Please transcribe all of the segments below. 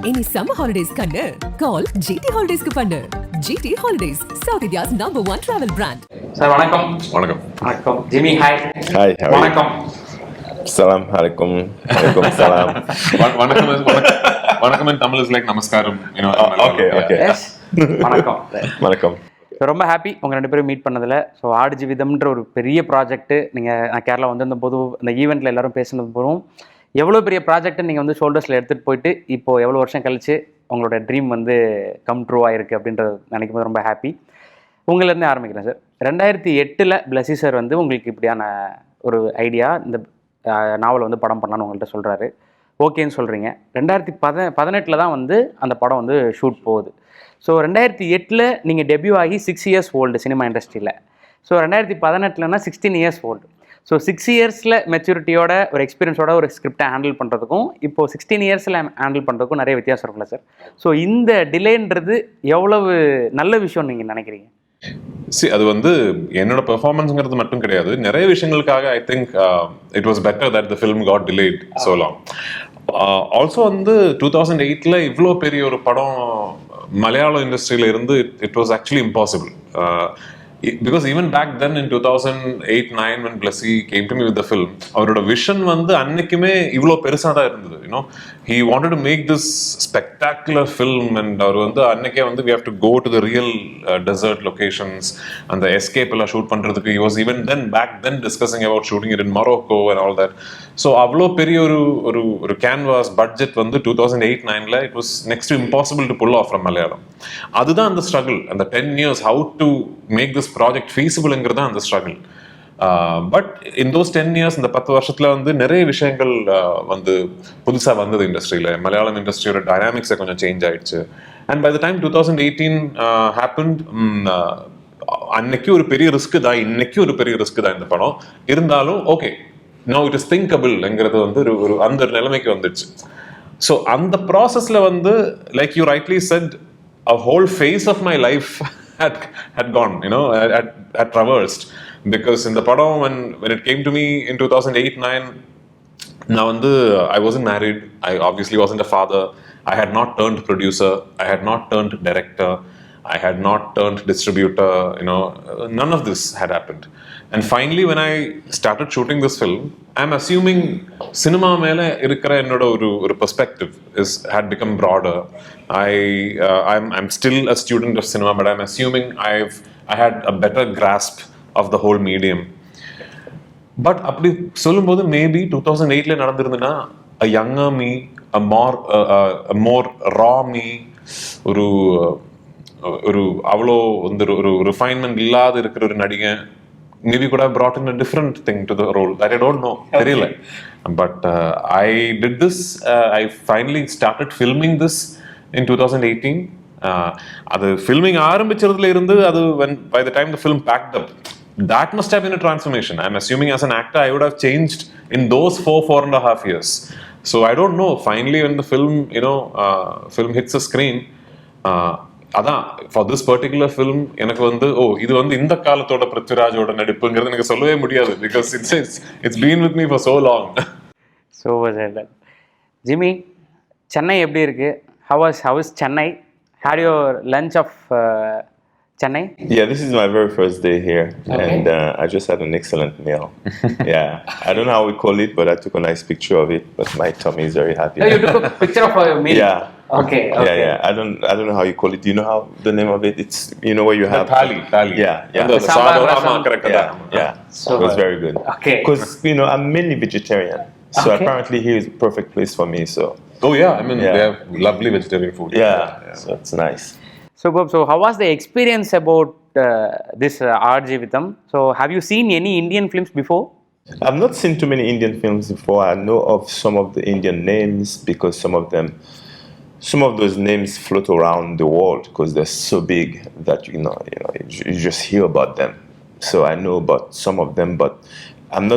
Any summer holidays kannu call GT Holidays ku pannu. GT Holidays, South India's #1 travel brand. Sir, வணக்கம். வணக்கம். Jimmy, hi. Hi, how are வணக்கம். Salam alaikum. Alaikum salam. வணக்கம் in Tamil is like namaskaram, you know. Okay. Yes. வணக்கம். Vanakkam. ரொம்ப happy உங்கள் ரெண்டு பேரும் meet பண்ணதில். ஸோ ஆடுஜீவிதம்ன்ற ஒரு பெரிய ப்ராஜெக்ட்டு நான் கேரளா வந்திருந்த போது இந்த ஈவெண்ட்டில் எல்லாரும் பேசுனது போதும் எவ்வளோ பெரிய ப்ராஜெக்ட்டை நீங்கள் ஷோல்டர்ஸில் எடுத்துகிட்டு போயிட்டு இப்போது எவ்வளோ வருஷம் கழிச்சு உங்களோட ட்ரீம் கம் ட்ரூ ஆகிருக்கு அப்படின்றது நினைக்கும் போது ரொம்ப ஹாப்பி. உங்களிலேருந்தே ஆரம்பிக்கிறேன் சார். 2008 பிளஸி சார் உங்களுக்கு இப்படியான ஒரு ஐடியா, இந்த நாவல் படம் பண்ணலான்னு உங்கள்கிட்ட சொல்கிறாரு. ஓகேன்னு சொல்கிறீங்க. 2018 தான் அந்த படம் ஷூட் போகுது. ஸோ 2008 நீங்கள் டெபியூ ஆகி 6 இயர்ஸ் ஓல்டு சினிமா இண்டஸ்ட்ரியில். So 2018 16 years old. ஸோ 6 இயர்ஸில் மெச்சூரிட்டியோட ஒரு எக்ஸ்பீரியன்ஸோட ஒரு ஸ்கிரிப்டை ஹேண்டில் பண்ணுறதுக்கும் இப்போது 16 இயர்ஸில் ஹேண்டில் பண்ணுறதுக்கும் நிறைய வித்தியாசம் இருக்குல்ல சார்? ஸோ இந்த டிலேன்றது எவ்வளவு நல்ல விஷயம்னு நீங்கள் நினைக்கிறீங்க? அது என்னோட பெர்ஃபார்மன்ஸ்ங்கிறது மட்டும் கிடையாது, நிறைய விஷயங்களுக்காக I think it was better that the film got delayed so long. Also 2008 இவ்வளோ பெரிய ஒரு படம் மலையாள இண்டஸ்ட்ரியில இருந்து it was actually impossible. Because even back then in 2008-9 when Blessy came to me with the film, அவரோட விஷன் அன்னைக்குமே இவ்வளோ பெருசாக தான் இருந்தது. He wanted to make this spectacular film and அவர் அன்னைக்கே we have to go to the real desert locations and the escape எல்லாம் shoot பண்ணுறதுக்கு he was even back then discussing about shooting it in Morocco and all that. So அவ்வளோ பெரிய ஒரு canvas budget 2008-9 it was next to impossible to pull off from Malayalam. அதுதான் அந்த struggle, அந்த 10 years how to make this project feasible-ங்கிறது அந்த struggle. But in those 10 years இந்த 10 வருஷத்துல நிறைய விஷயங்கள் புதுசா வந்தது இண்டஸ்ட்ரியில. மலையாளம் இண்டஸ்ட்ரியோட டைனாமிக்ஸை கொஞ்சம் சேஞ்ச் ஆயிடுச்சு. And by the time 2018 happened, அன்னைக்கு ஒரு பெரிய ரிஸ்க் தான், இன்னைக்கு ஒரு பெரிய ரிஸ்க் தான் இந்த படம் இருந்தாலும் ஓகே now it is thinkable-ங்கிறது ஒரு அந்த நிலைமைக்கு வந்துடுச்சு. ஸோ அந்த ப்ராசஸ்ல like you rightly said, a whole phase of my life had gone, had traversed, because in the padam when it came to me in 2008-9, now I wasn't married, I obviously wasn't a father, I had not turned producer, I had not turned director, I had not turned distributor, none of this had happened. And finally when I started shooting this film, I'm assuming cinema mele irukra ennoda oru perspective had become broader. I'm still a student of cinema, but I'm assuming I had a better grasp of the whole medium. But அப்படி சொல்லும்போது maybe 2008 நடந்திருந்தனா a younger me, a more raw me, ஒரு அவ்வளோ ஒரு refinement இல்லாத இருக்கிற ஒரு நடிகன் maybe could have brought in a different thing to the role that I don't know. தெரியல. But I did this, I finally started filming this in 2018. அது filming ஆரம்பிச்சதுல இருந்து அது when by the time the film packed up, that must have been a transformation. I'm assuming as an actor I would have changed in those 4.5 years. So I don't know, finally when the film film hits the screen, அதான் for this particular film எனக்கு இது இந்த காலத்தோட பிருத்விராஜோட நடிப்புங்கிறது எனக்கு சொல்லவே முடியாது, because it's been with me for so long. So Jimmy, Chennai எப்படி இருக்கு? How is Chennai? Had your lunch of Chennai? Yeah, this is my very first day here. Okay. And I just had an excellent meal. Yeah, I don't know how we call it, but I took a nice picture of it, but my tummy is very happy. Oh, you took a picture of your meal? Yeah. Okay. Yeah. I don't know how you call it. Do you know how the name of it? It's where you have thali. Yeah. The sambar. Yeah. So it was very good. Okay. Because I'm mainly vegetarian, so apparently here is a perfect place for me. So. Oh yeah, I mean they have lovely vegetarian food. Yeah. So it's nice. So how was the experience about this Aadujeevitham? So have you seen any Indian films before? I've not seen too many Indian films before. I know of some of the Indian names because some of those names float around the world because they're so big that you just hear about them. So I know about some of them, but I'm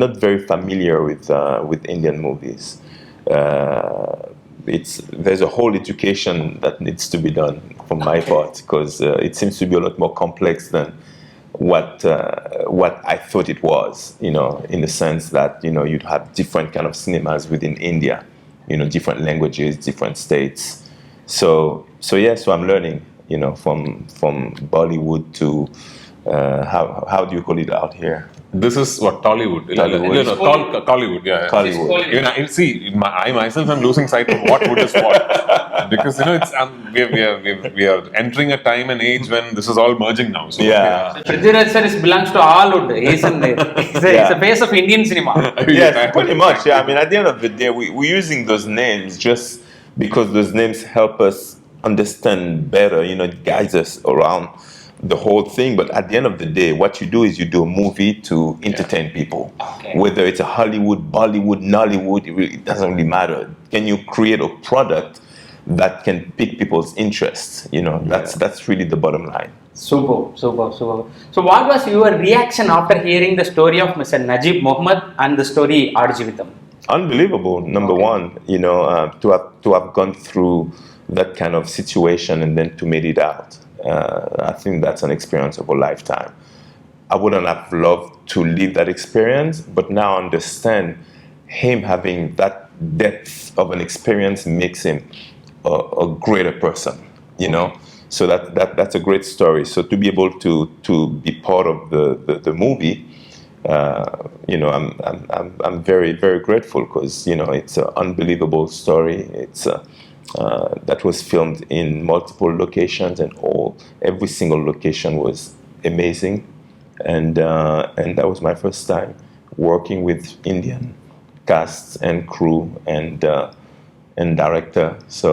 not very familiar with Indian movies. There's a whole education that needs to be done from my part because it seems to be a lot more complex than what I thought it was, in the sense that you'd have different kind of cinemas within India. different languages, different states. So I'm learning, from Bollywood to how do you call it out here? This is what Tollywood. Tollywood. Yeah. Collywood. Even I myself am losing sight of what wood is what, because it's we are entering a time and age when this is all merging now. So, Yeah. Prithviraj sir belongs to all wood. He's a face of Indian cinema. Yes, pretty much. Yeah. I mean, at the end of the day, we're using those names just because those names help us understand better. It guides us around the whole thing. But at the end of the day, what you do is you do a movie to entertain people. Okay. Whether it's a Hollywood, Bollywood, Nollywood, it doesn't really matter. Can you create a product that can pique people's interest? That's really the bottom line. Super. So what was your reaction after hearing the story of Mr. Najib Mohammed and the story Aadujeevitham? Unbelievable. Number one, to have gone through that kind of situation and then to make it out. I think that's an experience of a lifetime. I wouldn't have loved to live that experience, but now I understand him having that depth of an experience makes him a greater person, So that's a great story. So to be able to be part of the movie, I'm very, very grateful because it's an unbelievable story. It's that was filmed in multiple locations, and every single location was amazing, and that was my first time working with Indian cast and crew and director. So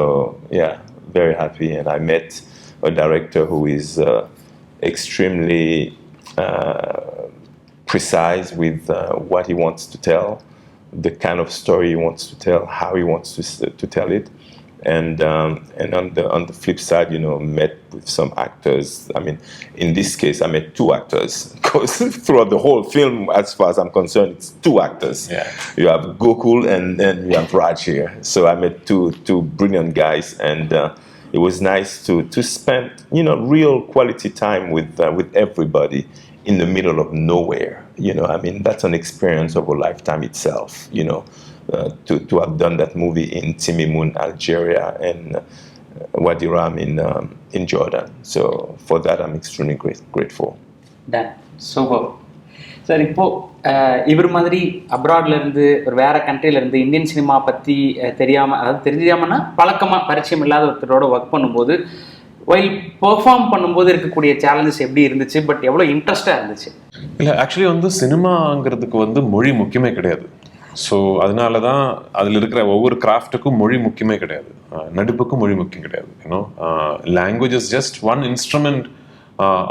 yeah, very happy, and I met a director who is extremely precise with what he wants to tell, the kind of story he wants to tell, how he wants to tell it. And on the flip side, met with some actors. I mean, in this case, I met two actors because throughout the whole film, as far as I'm concerned, it's two actors. Yeah. You have Gokul and then you have Raj here. So I met two brilliant guys, and it was nice to spend real quality time with everybody in the middle of nowhere. I mean, that's an experience of a lifetime itself. To have done that movie in Timimun, Algeria, and Wadi Ram in Jordan. So for that, I'm extremely grateful. Done. Super. Sir இப்போ இவர் மாதிரி அப்ராட்ல இருந்து ஒரு வேற கண்ட்ரில இருந்து Indian cinema பத்தி தெரியாம, அதாவது தெரியாமன்னா பழக்கமா பரிச்சயம் இல்லாத ஒருத்தரோட ஒர்க் பண்ணும்போது வைல் பெர்ஃபார்ம் பண்ணும்போது இருக்கக்கூடிய சேலஞ்சஸ் எப்படி இருந்துச்சு, பட் எவ்வளோ இன்ட்ரெஸ்டாக இருந்துச்சு? இல்லை, ஆக்சுவலி சினிமாங்கிறதுக்கு மொழி முக்கியமே கிடையாது. ஸோ அதனால தான் அதில் இருக்கிற ஒவ்வொரு கிராஃப்ட்டுக்கும் மொழி முக்கியமே கிடையாது, நடிப்புக்கும் மொழி முக்கியம் கிடையாது. Language is just one instrument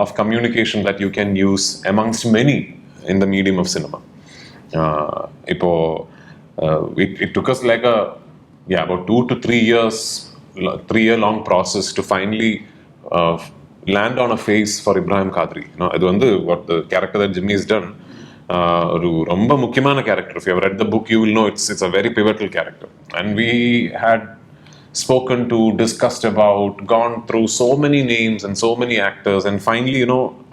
of communication that you can use amongst many in the medium of cinema. It took us like about 2 to 3 years, 3-year long process to finally land on a face for Ibrahim Qadri. What the character that Jimmy has done, ஒரு ரொம்ப முக்கியமான character. If you have read the book, you will know it's a very pivotal character. And we had spoken to, discussed about, gone through so many names and so many actors, and finally,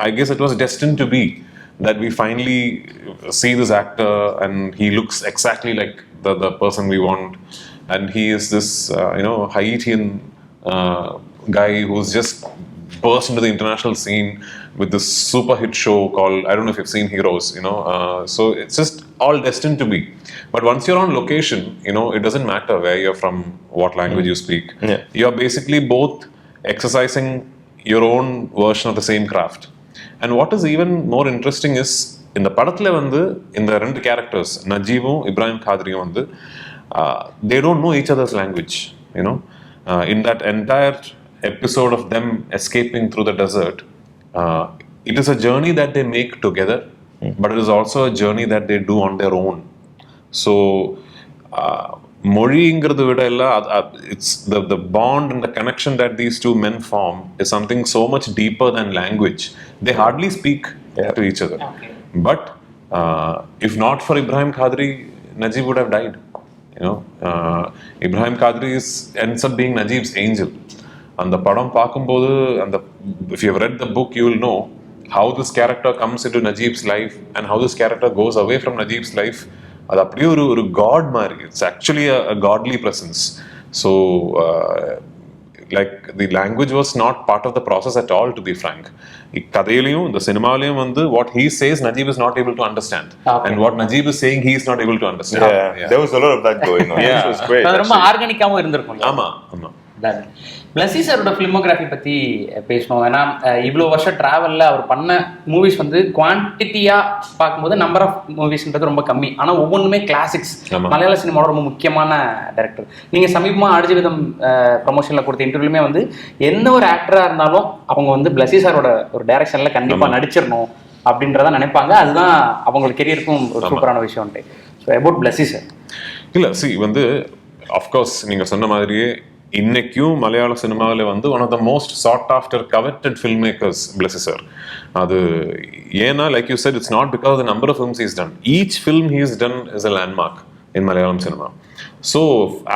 I guess it was destined to be that we finally see this actor and he looks exactly like the person we want, and he is this Haitian guy who's just burst into the international scene with this super hit show called, I don't know if you've seen Heroes, so it's just all destined to be. But once you're on location, it doesn't matter where you're from, what language you speak. Yeah. You're basically both exercising your own version of the same craft. And what is even more interesting is, in the படத்துல இந்த ரெண்டு characters நஜீவும் இப்ராஹிம் காத்ரியும் they don't know each other's language. In that entire episode of them escaping through the desert, it is a journey that they make together, but it is also a journey that they do on their own. So மொழிங்கிறது விட it's the bond and the connection that these two men form is something so much deeper than language. They hardly speak to each other. Okay. But if not for Ibrahim Qadri, Najib would have died. Ibrahim Qadri ends up being Najib's angel. அந்த படம் பார்க்கும்போது if you have read the book, you will know how this character comes into Najib's life and how this character goes away from Najib's life அது அப்படியே ஒரு god மாதிரி. It's actually a godly presence. So like the language was not part of the process at all, to be frank. கதையிலையும் இந்த சினிமாலையும் வந்து what he says Najib is not able to understand, and what Najib is saying he is not able to understand. There was a lot of that going on. Which was great. அது ரொம்ப ஆர்கானிக்காவும் இருந்திருக்கும். ஆமா ஆமா. பிளஸி சாரோட filmography பற்றி பேசணும். ஏன்னா இவ்வளோ வருஷம் ட்ராவலில் அவர் பண்ண மூவிஸ் வந்து குவான்டிட்டியாக பார்க்கும்போது நம்பர் ஆஃப் மூவிஸ்ன்றது ரொம்ப கம்மி. ஆனால் ஒவ்வொன்றுமே கிளாசிக்ஸ். மலையாள சினிமாவோட ரொம்ப முக்கியமான டைரக்டர். நீங்கள் சமீபமாக ஆடுஜீவிதம் ப்ரமோஷனில் கொடுத்த இன்டர்வியூலுமே வந்து எந்த ஒரு ஆக்டராக இருந்தாலும் அவங்க வந்து பிளஸி சாரோட ஒரு டைரக்ஷனில் கண்டிப்பாக நடிச்சிடணும் அப்படின்றத நினைப்பாங்க. அதுதான் அவங்களுக்கு கெரியருக்கும் ஒரு சூப்பரான விஷயம்ட்டு. So about Blessy sir. இல்லை வந்து அஃப்கோர்ஸ் நீங்கள் சொன்ன மாதிரியே இன்னைக்கும் மலையாள சினிமாவில் வந்து one of the most sought after coveted film makers Blessy sir. அது ஏன்னா like you said, it's not because the number of films is done. Each film he's done is a landmark in Malayalam cinema. So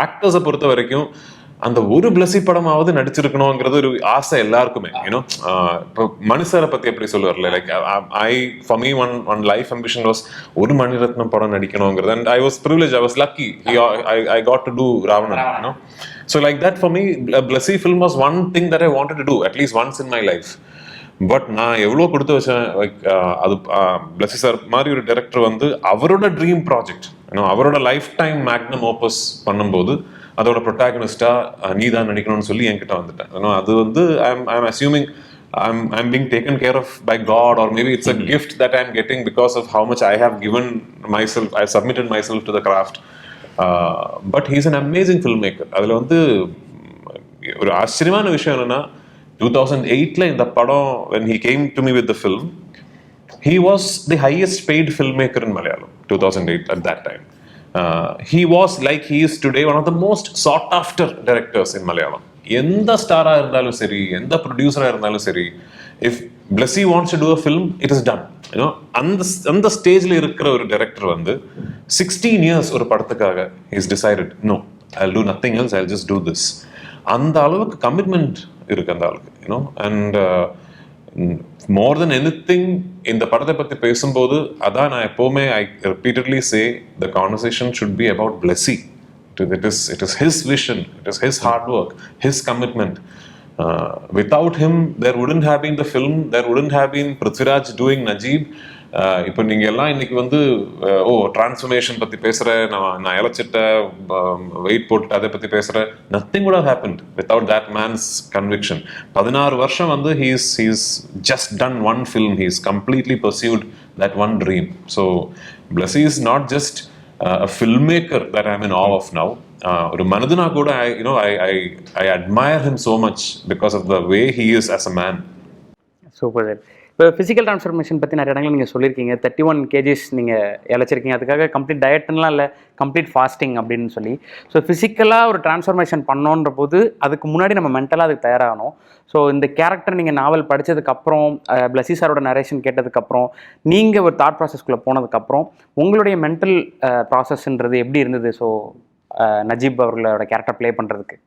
ஆக்டர்ஸை பொறுத்த வரைக்கும் அந்த ஒரு பிளஸி படமாவது நடிச்சிருக்கணுங்கிறது ஒரு ஆசை எல்லாருக்குமே. யூனோ இப்போ மணி சாரை பற்றி எப்படி சொல்லுவார்ல, like for me one life ambition was ஒரு மணிரத்னம் படம் நடிக்கணுங்கிறது. And I was privilege, I was lucky, I got to do Raavanan. You know so like that for me a Blessy film was one thing that I wanted to do at least once in my life. But நான் எவ்வளோ கொடுத்து வச்சேன். அது Blessy sir மாதிரி ஒரு director வந்து அவரோட dream project, அவரோட லைஃப் டைம் மேக்னம் ஓப்பஸ் பண்ணும்போது அதோட ப்ரொட்டாகனிஸ்டா நீ தான் நடிக்கணும்னு சொல்லி என்கிட்ட வந்துட்டேன். அது வந்து I'm assuming I'm being taken care of by God, or maybe it's a gift that I'm getting because of how much I have given myself, I submitted myself to the craft. But he's an amazing filmmaker. அதில் வந்து ஒரு ஆச்சரியமான விஷயம் என்னன்னா 2008 இந்த படம் when he came to me with the film, he was the highest paid filmmaker in Malayalam 2008 at that time. He was like he is today one of the most sought after directors in Malayalam. எந்த ஸ்டாரா இருந்தாலும் சரி, எந்த ப்ரொடியூசரா இருந்தாலும் சரி, if Blessy wants to do a film, it is done. அந்த ஸ்டேஜ்ல இருக்கிற ஒரு டைரக்டர் வந்து 16 years ஒரு படத்துக்காக he's decided no, I'll do nothing else, I'll just do this. அந்த அளவுக்கு கமிட்மெண்ட் இருக்கு அந்த ஆளுக்கு. அண்ட் மோர் தென் எனிதிங் இந்த படத்தை பத்தி பேசும்போது அதான் நான் எப்பவுமே I repeatedly say the conversation should be about Blessy. It is his vision, it is his hard work, his commitment. Without him there wouldn't have been the film, there wouldn't have been Prithviraj doing Najib. இப்போ நீங்கள் எல்லாம் இன்னைக்கு வந்து transformation பற்றி பேசுகிறேன், நான் இழைச்சிட்ட wait போட்டுட்டு அதை பற்றி பேசுகிறேன். Nothing would have happened without that man's conviction. 16 வருஷம் வந்து he's just done one film, he's completely pursued that one dream. So Blessy is not just a filmmaker that I'm in awe of now. ஒரு மனதுனா கூட I admire him so much because of the way he is as a man. Super sir. இப்போ physical transformation பற்றி நிறைய இடங்கள் நீங்கள் சொல்லியிருக்கீங்க. 31 kgs நீங்கள் இழைச்சிருக்கீங்க. அதுக்காக கம்ப்ளீட் டயட்லாம் இல்லை, கம்ப்ளீட் ஃபாஸ்டிங் அப்படின்னு சொல்லி. ஸோ ஃபிசிக்கலாக ஒரு ட்ரான்ஸ்ஃபர்மேஷன் பண்ணோன்ற போது அதுக்கு முன்னாடி நம்ம மென்டலாக அதுக்கு தயாராகணும். ஸோ இந்த கேரக்டர் நீங்கள் நாவல் படித்ததுக்கப்புறம், Blessy சாரோட நரேஷன் கேட்டதுக்கப்புறம், நீங்கள் ஒரு தாட் ப்ராசஸ்குள்ளே போனதுக்கப்புறம் உங்களுடைய மென்டல் ப்ராசஸ்ன்றது எப்படி இருந்தது? ஸோ நஜீப் அவர்களோட கேரக்டர் ப்ளே பண்ணுறதுக்கு.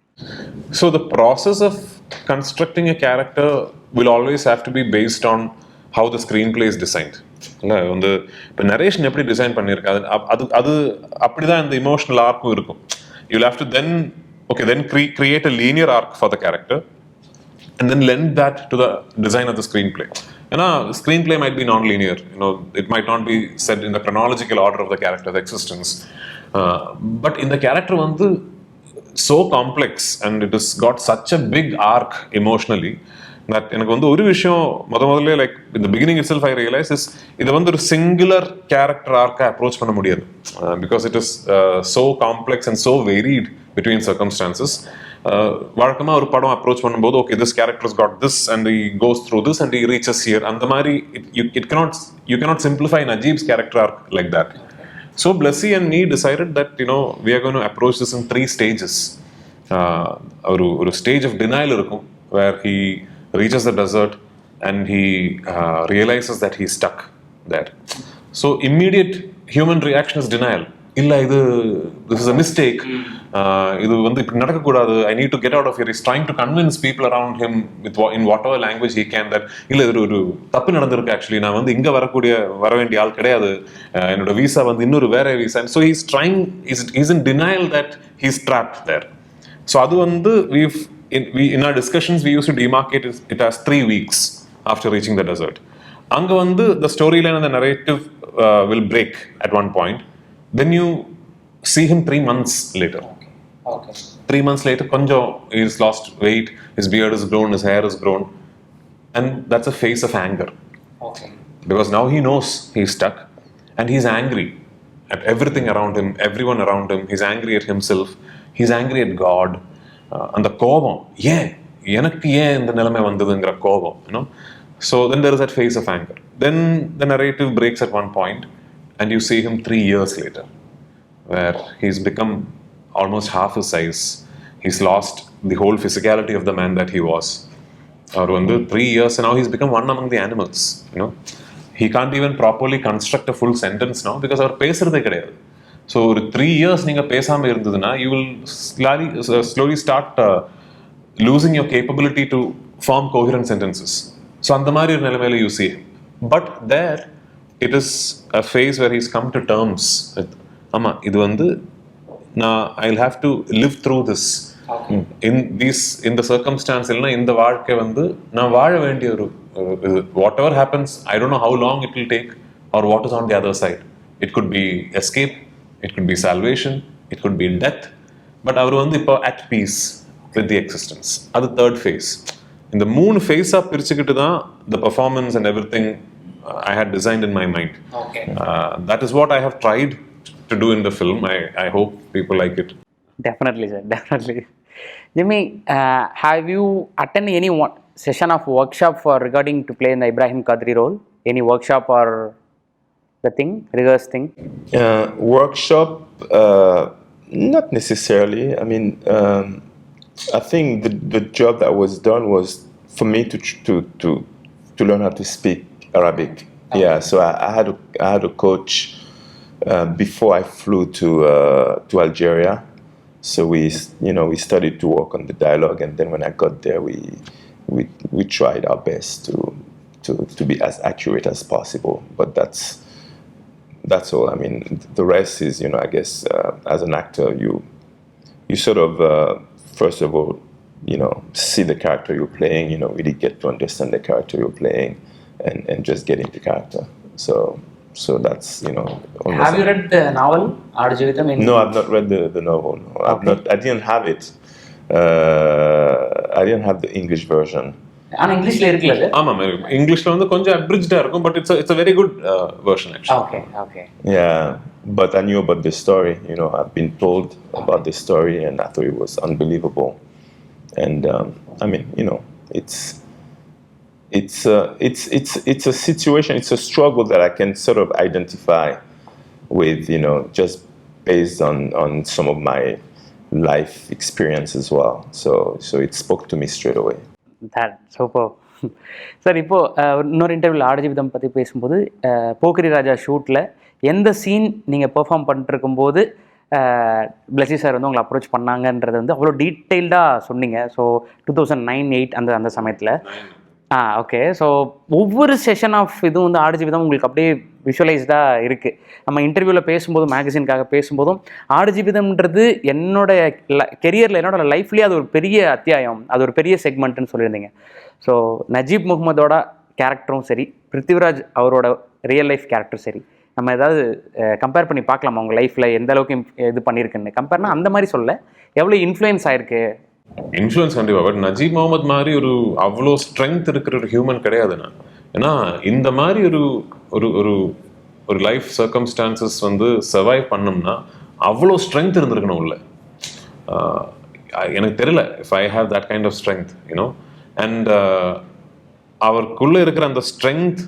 So the process of constructing a character will always have to be based on how the screenplay is designed. இல்லை வந்து இப்போ நரேஷன் எப்படி டிசைன் பண்ணியிருக்காது, அது அப்படிதான் இந்த இமோஷனல் ஆர்க்கும் இருக்கும். You have to then create a linear arc for the character and then lend that to the design of the screenplay. ஏன்னா screenplay might be non-linear, it might not be set in the chronological order of the character's existence. But in the character வந்து so complex and it has got such a big arc emotionally that எனக்கு வந்து ஒரு விஷயம் முதல்ல like in the beginning itself I realized is இதை வந்து ஒரு singular character ஆர்க்கை approach பண்ண முடியாது because it is so complex and so varied between circumstances. வழக்கமாக ஒரு படம் அப்ரோச் பண்ணும்போது okay, this character has got this and he goes through this and he reaches here, அந்த மாதிரி you cannot simplify Najib's character arc like that. So Blessy and me decided that we are going to approach this in 3 stages. ஒரு stage of denial இருக்கும் where he reaches the desert and he realizes that he's stuck there. So immediate human reaction is denial. இல்லை இது this is a mistake, இது வந்து இப்படி நடக்கக்கூடாது, I need to get out of here. He's trying to convince people around him in whatever language he can that இல்லை இது ஒரு தப்பு நடந்திருக்கு, ஆக்சுவலி நான் வந்து இங்கே வர வேண்டிய ஆள் கிடையாது, என்னோட வீசா வந்து இன்னொரு வேற visa. So he's trying, he's in denial that he's trapped there. So அது வந்து in our discussions we used to demarcate it as 3 weeks after reaching the desert. அங்கே வந்து the storyline and the narrative will break at one point. Then you see him 3 months later. Okay. 3 months later, konjo, he's lost weight, his beard is grown, his hair is grown. And that's a face of anger. Okay. Because now he knows he's stuck and he's angry at everything around him, everyone around him. He's angry at himself. He's angry at God. And the kobam, எனக்கு ஏன் இந்த நிலைமை வந்ததுங்கிற கோபம், you know. So then there is that face of anger. Then the narrative breaks at one point and you see him 3 years later, where he's become almost half his size. He's lost the whole physicality of the man that he was. Or 3 years and now he's become one among the animals, you know. He can't even properly construct a full sentence now because அவர் பேசுறதே கிடையாது. So ஒரு 3 years நீங்க பேசாம இருந்ததுன்னா you will slowly start losing your capability to form coherent sentences. So அந்த மாதிரி ஒரு நிலைமையில you see him. But there it is a phase where he's come to terms with, ஆமா இது வந்து நான் I'll have to live through this. Okay. In the circumstance இல்லைன்னா இந்த வாழ்க்கை வந்து நான் வாழ வேண்டிய ஒரு whatever happens, I don't know how long it will take or what is on the other side. It could be escape, it could be salvation, it could be death. But அவர் வந்து இப்போ at peace with the existence. அது third phase. இந்த 3 phase-ஆ பிரிச்சுக்கிட்டு தான் the performance and everything I had designed in my mind. Okay. That is what I have tried to do in the film. I hope people like it. Definitely, sir. Definitely. Jimmy, have you attended any session of workshop for regarding to play in the Ibrahim Qadri role? Any workshop or the thing, rehearse thing? Workshop, not necessarily. I mean, I think the job that was done was for me to learn how to speak Arabic. Okay. Yeah, so I had a coach before I flew to Algeria. So we studied to work on the dialogue, and then when I got there, we tried our best to be as accurate as possible. But that's all. I mean, the rest is, I guess, as an actor, you sort of first of all, see the character you're playing. Really get to understand the character you're playing, and just get into character. So that's, Have you read the novel, Aadujeevitham? No, I've not read the novel. No. Okay. I didn't have it. I didn't have the English version. ஆனா இங்கிலீஷ்ல இருக்குல்ல sir? ஆமா, இங்கிலீஷ்ல வந்து கொஞ்சம் அப்ரிஜ்டா இருக்கும், but it's a very good version actually. Okay. Yeah, but I knew about the story. I've been told about the story, and I thought it was unbelievable. And I mean, it's a situation, it's a struggle that I can sort of identify with, just based on some of my life experience as well. So it spoke to me straight away. That super. Sir இப்போ இன்னொரு இன்டர்வியூவில் ஆடுஜீவிதம் பற்றி பேசும்போது போக்கிரி ராஜா ஷூட்டில் எந்த scene நீங்கள் perform பண்ணிட்டு இருக்கும்போது Blessy sir வந்து உங்களை அப்ரோச் பண்ணாங்கன்றது வந்து அவ்வளோ டீட்டெயில்டாக சொன்னீங்க. ஸோ 2009-8 அந்த சமயத்தில் ஓகே. ஸோ ஒவ்வொரு செஷன் ஆஃப் இதுவும் வந்து ஆடுஜீவிதம் உங்களுக்கு அப்படியே விஷுவலைஸ்டாக இருக்குது. நம்ம இன்டர்வியூவில் பேசும்போதும் மேகசினுக்காக பேசும்போதும் ஆடுஜீவிதம்ன்றது என்னோட கெரியரில் என்னோட லைஃப்லேயே அது ஒரு பெரிய அத்தியாயம், அது ஒரு பெரிய செக்மெண்ட்டுன்னு சொல்லியிருந்தீங்க. ஸோ நஜீப் முகமதோட கேரக்டரும் சரி, பிருத்திவிராஜ் அவரோட ரியல் லைஃப் கேரக்டரும் சரி, நம்ம ஏதாவது கம்பேர் பண்ணி பார்க்கலாமா உங்கள் லைஃப்பில் எந்த அளவுக்கு இது பண்ணியிருக்குன்னு? கம்பேர்னா அந்த மாதிரி சொல்ல எவ்வளோ இன்ஃப்ளூயன்ஸ் ஆயிருக்கு? இன்ஃப்ளூயன்ஸ் கண்டிப்பாக. பட் நஜீப் முகமது மாதிரி ஒரு அவ்வளோ ஸ்ட்ரென்த் இருக்கிற ஒரு ஹியூமன் கிடையாது நான். ஏன்னா இந்த மாதிரி ஒரு ஒரு ஒரு லைஃப் சர்க்கம்ஸ்டான்சஸ் வந்து சர்வைவ் பண்ணோம்னா அவ்வளோ ஸ்ட்ரென்த் இருந்திருக்கணும் உள்ள. எனக்கு தெரியல if I have that kind of strength, and அவருக்குள்ளே இருக்கிற அந்த ஸ்ட்ரென்த்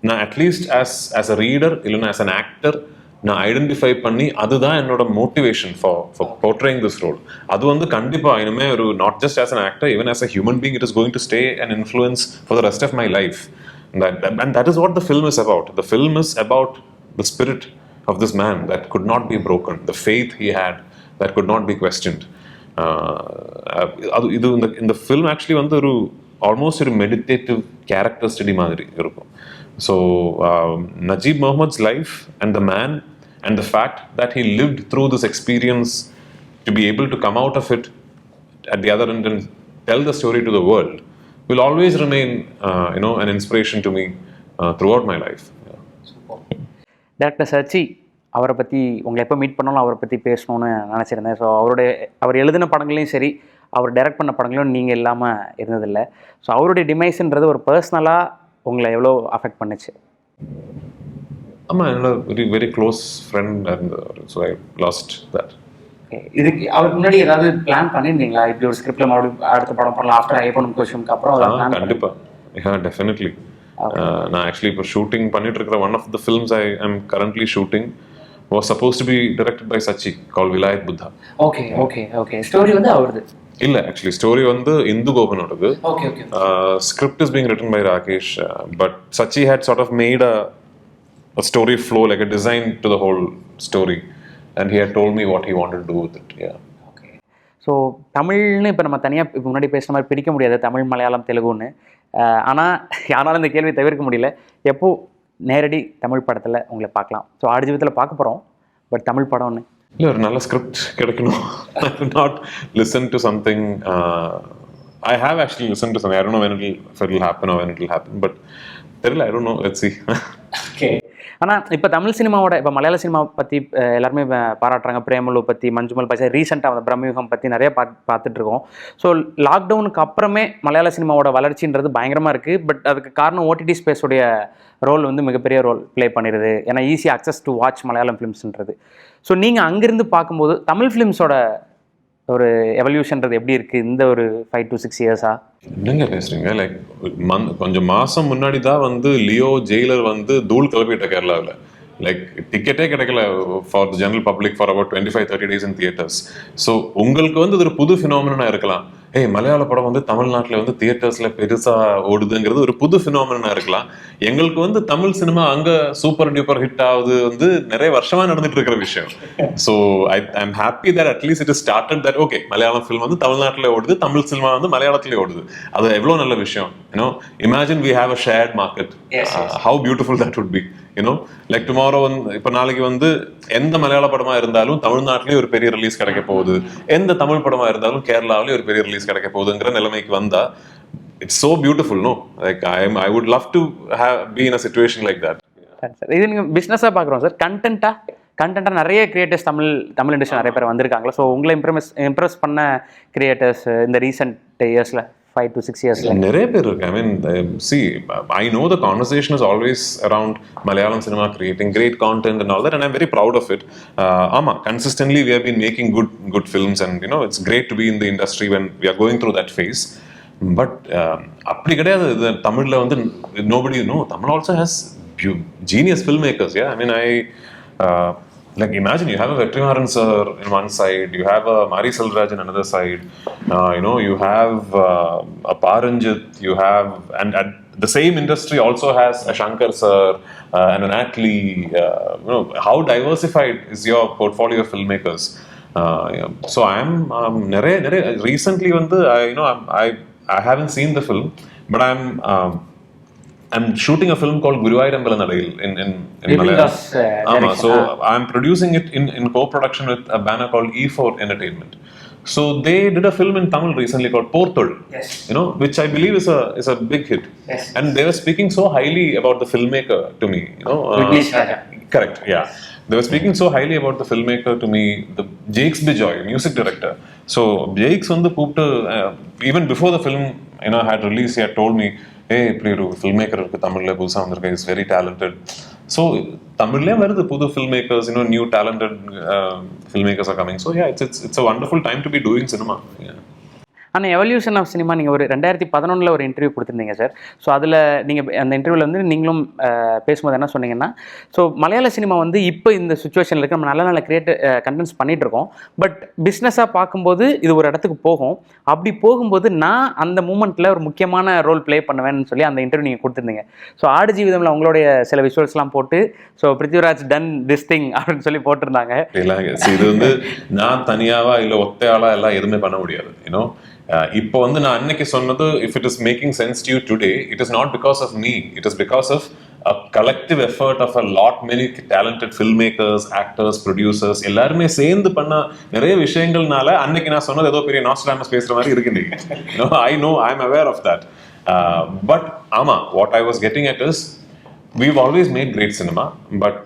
நான் அட்லீஸ்ட் ஆஸ் அ ரீடர் இல்லைன்னா ஆஸ் அன் ஆக்டர் நான் ஐடென்டிஃபை பண்ணி அதுதான் என்னோட motivation for portraying this role. அது வந்து கண்டிப்பாக இனிமேல் ஒரு not just as an actor, even as a human being, it is going to stay and influence for the rest of my life. And that is what the film is about. The film is about the spirit of this man that could not be broken, the faith he had that could not be questioned. இந்த film actually வந்து ஒரு almost ஒரு meditative character study மாதிரி இருக்கும். So Najib Mohammad's life and the man and the fact that he lived through this experience to be able to come out of it at the other end and tell the story to the world will always remain an inspiration to me throughout my life. Director Sachi அவரை பற்றி உங்களை எப்போ meet பண்ணாலும் அவரை பற்றி பேசணும்னு நினச்சிருந்தேன். So அவர் எழுதின படங்களையும் சரி, அவர் டைரக்ட் பண்ண படங்களையும் நீங்கள் இல்லாமல் இருந்ததில்லை. ஸோ அவருடைய டிமைஸ்ன்றது ஒரு பர்சனலாக உங்களை எவ்வளோ அஃபெக்ட் பண்ணுச்சு? ஆமாம், என்னோட வெரி வெரி க்ளோஸ் ஃப்ரெண்ட் இருந்தார். So I last that. இதுக்கு அவருக்கு முன்னாடி ஏதாவது பிளான் பண்ணியிருந்தீங்களா? இப்படி ஒரு ஸ்கிரிப்டில் மறுபடியும் அடுத்த படம் பண்ணலாம் ஆஃப்டர் ஐபோன் கொஸ்டினுக்கு அப்புறம்? கண்டிப்பாக, டெஃபினெட்லி. நான் ஆக்சுவலி இப்போ ஷூட்டிங் பண்ணிட்டு இருக்கிற one of the films I am currently shooting was supposed to be directed by Sachi, called Vilayat Buddha. Okay. Story வந்து அவரது இல்ல, actually story வந்து Hindu கோபனோடது. Okay. Script is being written by Rakesh, but Sachi had sort of made a story flow, like a design to the whole story, and he had told me what he wanted to do with it. Yeah. Okay. So தமிழ்னு இப்போ நம்ம தனியாக இப்போ முன்னாடி பேசுன மாதிரி பிரிக்க முடியாது, தமிழ் மலையாளம் தெலுங்குன்னு. ஆனால் யாராலும் இந்த கேள்வி தவிர்க்க முடியல. எப்போ நேரடி தமிழ் படத்தில் உங்களை பார்க்கலாம்? ஸோ ஆடுஜீவிதத்தில் பார்க்க போகிறோம், பட் தமிழ் படம்னு இல்லை, ஒரு நல்ல ஸ்கிரிப்ட் கிடைக்கணும். Not listen to something. I have actually listened to something. I don't know if it will happen or when it will happen, but தெரியல, I don't know. Let's see. Okay. ஆனால் இப்போ தமிழ் சினிமாவோட இப்போ மலையாள சினிமா பற்றி எல்லாருமே பாராட்டுறாங்க. பிரேமலு பற்றி, மஞ்சுமல் பாய்ச்சா, ரீசெண்டாக அந்த பிரம்மயுகம் பற்றி நிறைய பார்த்துட்ருக்கோம். ஸோ லாக்டவுனுக்கு அப்புறமே மலையாள சினிமாவோட வளர்ச்சின்றது பயங்கரமாக இருக்குது. பட் அதுக்கு காரணம் ஓடிடி ஸ்பேஸோடைய ரோல் வந்து மிகப்பெரிய ரோல் ப்ளே பண்ணிடுது. ஏன்னா easy access to watch Malayalam ஃபிலிம்ஸ்ன்றது. ஸோ நீங்கள் அங்கேருந்து பார்க்கும்போது தமிழ் ஃபிலிம்ஸோட ஒரு எவல்யூஷன்றது எப்படி இருக்குது இந்த ஒரு 5 to 6 இயர்ஸா? என்னங்க பேசுறீங்க? லைக் கொஞ்சம் மாதம் முன்னாடி தான் வந்து லியோ ஜெயிலர் வந்து தூள் கிளப்பிட்ட கேரளாவில். லைக் டிக்கெட்டே கிடைக்கல for the general public for about 25-30 days in theaters. So உங்களுக்கு வந்து இது ஒரு புது ஃபினாமினா இருக்கலாம். மலையாள படம் வந்து தமிழ்நாட்டில் வந்து தியேட்டர்ஸில் பெருசாக ஓடுதுங்கிறது ஒரு புது ஃபினாமினா இருக்கலாம். எங்களுக்கு வந்து தமிழ் சினிமா அங்கே சூப்பர் டியூப்பர் ஹிட் ஆகுது வந்து நிறைய வருஷமாக நடந்துட்டு இருக்கிற விஷயம். So I am happy that at least it is started that okay, Malayalam film வந்து தமிழ்நாட்டில் ஓடுது, தமிழ் சினிமா வந்து மலையாளத்திலே ஓடுது. அது எவ்வளோ நல்ல விஷயம். Imagine we have a shared market. How beautiful that would be. Like tomorrow வந்து இப்போ நாளைக்கு வந்து எந்த மலையாள படமா இருந்தாலும் தமிழ்நாட்டிலேயே ஒரு பெரிய ரிலீஸ் கிடைக்க போகுது, எந்த தமிழ் படமா இருந்தாலும் கேரளாவிலேயே ஒரு பெரிய ரிலீஸ் கிடைக்க போகுதுங்கிற நிலைமைக்கு வந்தா it's so beautiful. No like I would love to be in a situation like that. இது நீங்கள் பிஸ்னஸாக பார்க்குறோம் சார். கண்டென்ட்டாக நிறைய கிரியேட்டர்ஸ் தமிழ் இண்டஸ்ட்ரி நிறைய பேர் வந்திருக்காங்களா? ஸோ உங்களை இம்ப்ரெஸ் பண்ண கிரியேட்டர்ஸ் இந்த ரீசெண்ட் இயர்ஸில் 5 to 6 years நிறைய பேர் இருக்கு. I mean, see, I know the conversation is always around Malayalam cinema creating great content and all that, and I'm very proud of it. Consistently we have been making good films, and it's great to be in the industry when we are going through that phase. But அப்படி கிடையாது தமிழ்ல வந்து nobody Tamil also has genius filmmakers. Yeah, I mean, like imagine you have a Vetrimaran sir in one side, you have a Mari Selvaraj in another side, you have a Paranjit, you have, and the same industry also has a Shankar sir and an Atlee. How diversified is your portfolio of filmmakers? So I am recently I haven't seen the film, but I'm shooting a film called Guruvayurambalanadayil in Malayalam. So I'm producing it in co-production with a banner called E4 Entertainment. So they did a film in Tamil recently called Porthol, which I believe is a big hit. Yes. And they were speaking so highly about the filmmaker to me. Correct, yeah. They were speaking so highly about the filmmaker to me, the Jakes Bijoy, music director. So Jakes on the even before the film had released, he had told me, இப்படி ஒரு ஃபில்மேக்கர் இருக்கு தமிழ்ல புதுசாக வந்திருக்க, is very talented. So தமிழ்லேயே வருது புது filmmakers, new talented filmmakers are coming. So it's a wonderful time to be doing cinema. ஆனால் எவல்யூஷன் ஆஃப் சினிமா நீங்கள் ஒரு 2011 ஒரு இன்டர்வியூ கொடுத்துருந்தீங்க சார். ஸோ அதில் நீங்கள் அந்த இன்டர்வியூவில் வந்து நீங்களும் பேசும்போது என்ன சொன்னீங்கன்னா, ஸோ மலையாள சினிமா வந்து இப்போ இந்த சுச்சுவேஷனில் இருக்க நம்ம நல்ல நல்ல கண்டென்ட்ஸ் பண்ணிகிட்டு இருக்கோம். பட் பிஸ்னஸாக பார்க்கும்போது இது ஒரு இடத்துக்கு போகும். அப்படி போகும்போது நான் அந்த மூமெண்ட்டில் ஒரு முக்கியமான ரோல் ப்ளே பண்ணுவேன்னு சொல்லி அந்த இன்டர்வியூ நீங்கள் கொடுத்துருந்தீங்க. ஸோ ஆடு ஜீவிதமில் உங்களுடைய சில விஷுவல்ஸ்லாம் போட்டு so Prithviraj done this thing அப்படின்னு சொல்லி போட்டிருந்தாங்க. இது வந்து நான் தனியாவா இல்லை ஒத்தையாளா எல்லாம் எதுவுமே பண்ண முடியாது. யூனோ இப்போ வந்து நான் அன்னைக்கு சொன்னது, if it is making sense to you today, it is not because of me, it is because of a collective effort of a lot many talented filmmakers, actors, producers எல்லாருமே சேர்ந்து பண்ண நிறைய விஷயங்கள்னால அன்னைக்கு நான் சொன்னது ஏதோ பெரிய நாஸ்ட்ராமஸ் பேசுற மாதிரி இருக்கு நீங்க. I know, I'm aware of that. But ஆமா, what I was getting at is we've always made great cinema, but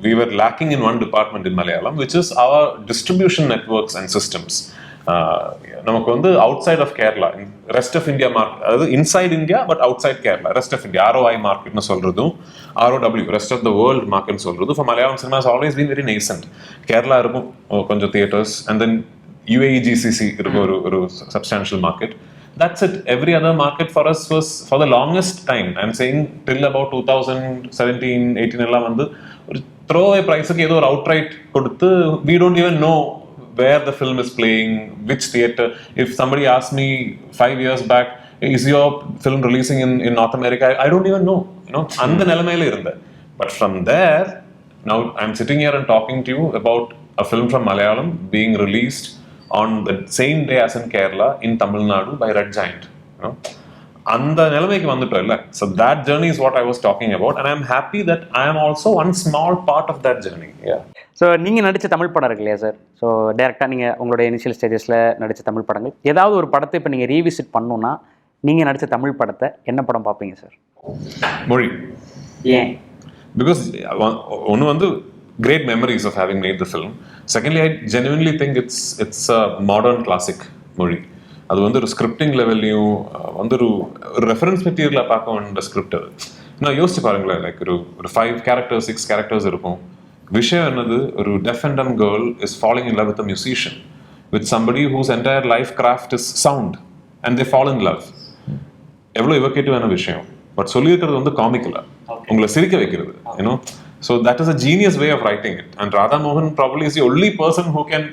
we were lacking in one department in Malayalam, which is our distribution networks and systems. நமக்கு வந்து outside of Kerala, rest of India market, அதாவது inside India but outside Kerala, rest of India ROI மார்க்கெட்னு சொல்றதும் ROW rest of the world மார்க்கெட்னு சொல்றதும் for Malayalam cinema has always been very nascent. Kerala இருக்கும் கொஞ்சம் theatres, and then UAE GCC இருக்கும் ஒரு substantial market. That's it. Every other market for us was, for the longest time, I'm saying till about 2017-18 எல்லாம் வந்து ஒரு throwaway price-க்கு ஏதோ ஒரு outright கொடுத்து, we don't even know where the film is playing, which theater. If somebody asked me 5 years back, is your film releasing in North America, I don't even know, and the nelamayila irundha. But from there, now I'm sitting here and talking to you about a film from Malayalam being released on the same day as in Kerala in Tamil Nadu by Red Giant, அந்த நிலைமைக்கு வந்துட்டோம் இல்ல. So that journey is what I was talking about, and I'm happy that I am also one small part of that journey. Yeah. So நீங்கள் நடித்த தமிழ் படம் இருக்கு இல்லையா sir? So டேரெக்டாக நீங்கள் உங்களுடைய இனிஷியல் ஸ்டேஜஸில் நடித்த தமிழ் படங்கள், ஏதாவது ஒரு படத்தை இப்போ நீங்கள் ரீவிசிட் பண்ணணுன்னா நீங்கள் நடித்த தமிழ் படத்தை என்ன படம் பார்ப்பீங்க சார்? மொழி. ஏன்? Because ஒன்று வந்து great memories of having made the film. Secondly, I genuinely think it's a modern classic, மொழி. அது வந்து ஒரு ஸ்கிரிப்டிங் லெவல்லையும் வந்து ஒரு ரெஃபரன்ஸ் மெட்டீரியலாக பார்க்க வேண்டிய ஸ்கிரிப்ட். அது நான் யோசிச்சு பாருங்களேன், லைக் ஒரு 5 characters 6 characters இருக்கும். விஷயம் என்னது, ஒரு டெஃப் அண்ட் டம் girl is falling in love with a musician, with somebody whose entire life craft is sound, and they fall in love. எவ்வளோ இவகேட்டிவான விஷயம். பட் சொல்லியிருக்கிறது வந்து காமிக்கலா, உங்களை சிரிக்க வைக்கிறது. So that is a genius way of writing it, and Radha Mohan probably is the only person who can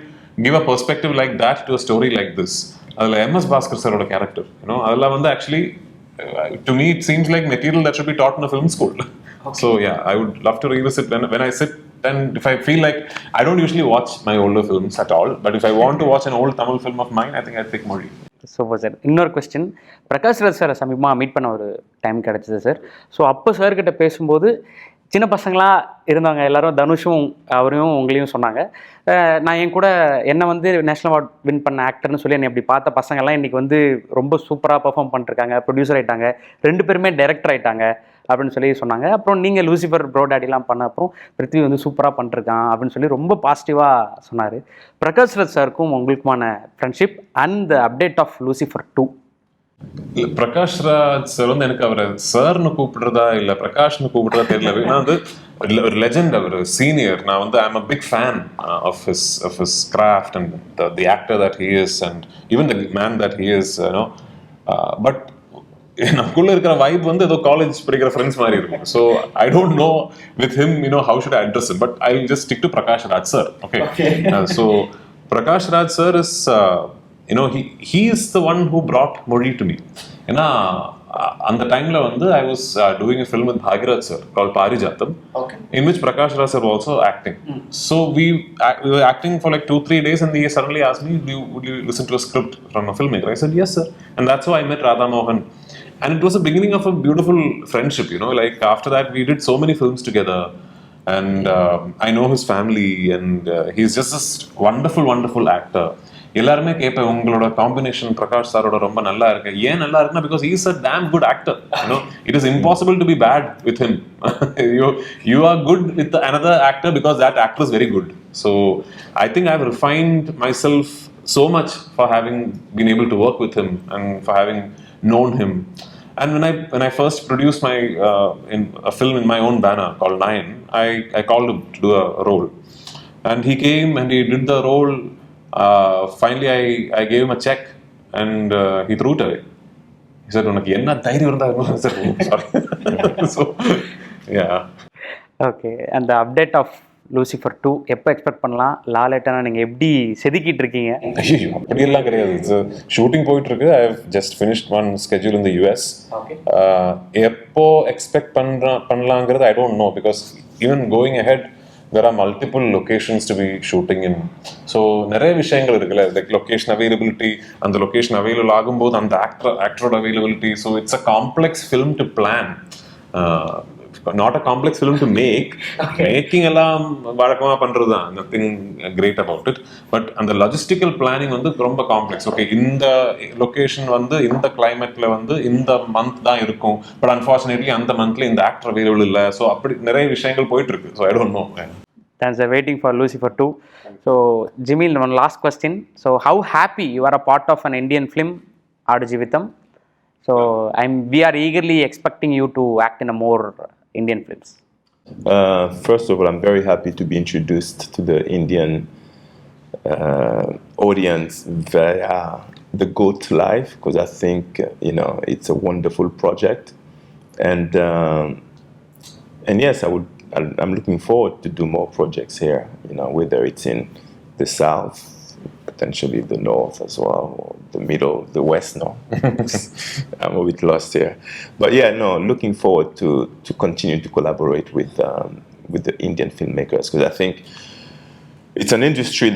give a perspective like that to a story like this. Adula MS Bhaskar sir oda character, adula vandu actually to me it seems like material that should be taught in a film school. Okay. So yeah, I would love to revisit when I sit, and if I feel like, I don't usually watch my older films at all, but if I want to watch an old Tamil film of mine, I think I'd pick Mozhi. Super sir. இன்னொரு question, Prakash Raj sir சமீபமாக meet பண்ண ஒரு time கிடச்சிது sir. So அப்போ சார்கிட்ட பேசும்போது சின்ன பசங்களாக இருந்தவங்க எல்லாரும் தனுஷும் அவரையும் உங்களையும் சொன்னாங்க, நான் என் கூட என்னை வந்து நேஷனல் அவார்ட் வின் பண்ண ஆக்டர்னு சொல்லி என்னை அப்படி பார்த்த பசங்கள்லாம் இன்றைக்கி வந்து ரொம்ப சூப்பராக பர்ஃபார்ம் பண்ணிருக்காங்க, ப்ரொடியூசர் ஆகிட்டாங்க, 2 பேருமே டைரக்டர் ஆகிட்டாங்க அப்படின்னு சொல்லி சொன்னாங்க. அப்புறம் நீங்கள் லூசிஃபர் ப்ரோடாடிலாம் பண்ண அப்புறம் பிருத்வி வந்து சூப்பராக பண்ணிருக்கான் அப்படின்னு சொல்லி ரொம்ப பாசிட்டிவாக சொன்னார். பிரகாஷ் ராஜ் சாருக்கும் உங்களுக்குமான friendship and the update of Lucifer 2. Prakash Raj sir வந்து எனக்கு அவரை சார்னு கூப்பிடுறதா இல்லை பிரகாஷ்னு கூப்பிடுறதா தெரியல. நான் வந்து ஒரு லெஜெண்ட், அவர் சீனியர். நான் வந்து I am a big fan of his craft and the actor that he is and even the man that he is. But நமக்குள்ள இருக்கிற வைப் வந்து ஏதோ காலேஜ் படிக்கிற ஃப்ரெண்ட்ஸ் மாதிரி இருக்கும். So I don't no with him how should I address it, but I will just stick to Prakash Raj sir. Okay. So Prakash Raj sir is he is the one who brought Mozhi to me. ஏன்னா அந்த டைம்ல வந்து I was doing a film with Bhagirath sir called Parijatham, in which Prakash Raj sir was also acting. So we were acting for like 2-3 days, and he suddenly asked me, would you listen to a script from a filmmaker? I said yes sir, and that's how I met Radha Mohan, and it was the beginning of a beautiful friendship. Like after that we did so many films together, and I know his family, and he's just this wonderful actor. எல்லாருமே கேட்பேன், உங்களோட combination Prakash சாரோட ரொம்ப நல்லா இருக்கு. ஏன் நல்லா இருக்குன்னா, because he is a damn good actor. It is impossible to be bad with him. You are good with another actor because that actor is very good. So I think I've refined myself so much for having been able to work with him and for having known him. And when I first produced my in a film in my own banner called Nine, I called him to do a role, and he came and he did the role. Finally I gave him a check and he threw it away. He said, "உனக்கு என்ன தைரியம் இருந்தா?" Sorry. So, yeah. Okay, அந்த update of Lucifer 2 எப்போ expect பண்ணலாம்? லாலேட்டனா நீங்கள் எப்படி செதுக்கிட்டு இருக்கீங்க? ஐயோ, அப்படியெல்லாம் கிடையாது. ஷூட்டிங் போயிட்டு இருக்கு. I have just finished one schedule in the US. எப்போ எக்ஸ்பெக்ட் பண்ணலாங்கிறது I don't know, because even going ahead there are multiple locations to be shooting in. So நிறைய விஷயங்கள் இருக்குல்ல, like location availability, அந்த location available ஆகும்போது அந்த actor availability. So it's a complex film to plan. Not a complex film to make. Making எல்லாம் வழக்கமா பண்றது தான், nothing great about it. But அந்த logistical planning வந்து ரொம்ப complex. Okay, இந்த location வந்து இந்த climateல வந்து இந்த month தான் இருக்கும். But unfortunately அந்த monthல இந்த actor available இல்ல. So அப்படி நிறைய விஷயங்கள் போயிட்டு இருக்கு. So I don't know. Thanks for waiting for Lucifer 2. So Jimmy, one last question. So how happy you are a part of an Indian film, Aadujeevitham? So we are eagerly expecting you to act in a more Indian films. First of all, I'm very happy to be introduced to the Indian audience via the GOAT Live, because I think it's a wonderful project, and yes, I'm looking forward to do more projects here. Whether it's in the South, potentially the North as well, or the Middle, the West. No, I'm a bit lost here, but yeah, no, looking forward to continue to collaborate with the Indian filmmakers, because I think it's an industry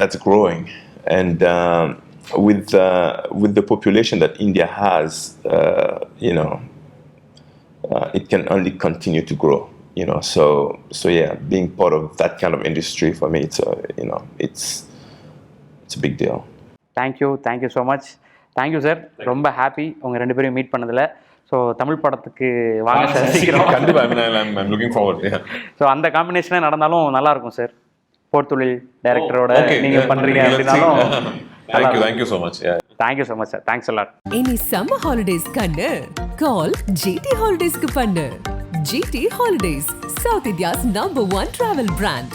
that's growing, and with the population that India has, it can only continue to grow. So yeah, being part of that kind of industry for me, it's a big deal. Thank you so much. Thank you sir. ரொம்ப happy உங்க ரெண்டு பேரையும் meet பண்ணதுல. So Tamil படத்துக்கு வாங்க sir, சீக்கிரம். கண்டிப்பா, I'm looking forward. So அந்த காம்பினேஷனே நடந்தாலும் நல்லா இருக்கும் சார். போர்த்தொழில் டைரக்டரோட நீங்க பண்றீங்க அப்படினாலும் thank you so much. Yeah. Thank you so much sir. Thanks a lot. இனி summer holidays கண்ணு கால் GT Holidays க்கு பண்ணு. GT Holidays, South India's #1 travel brand.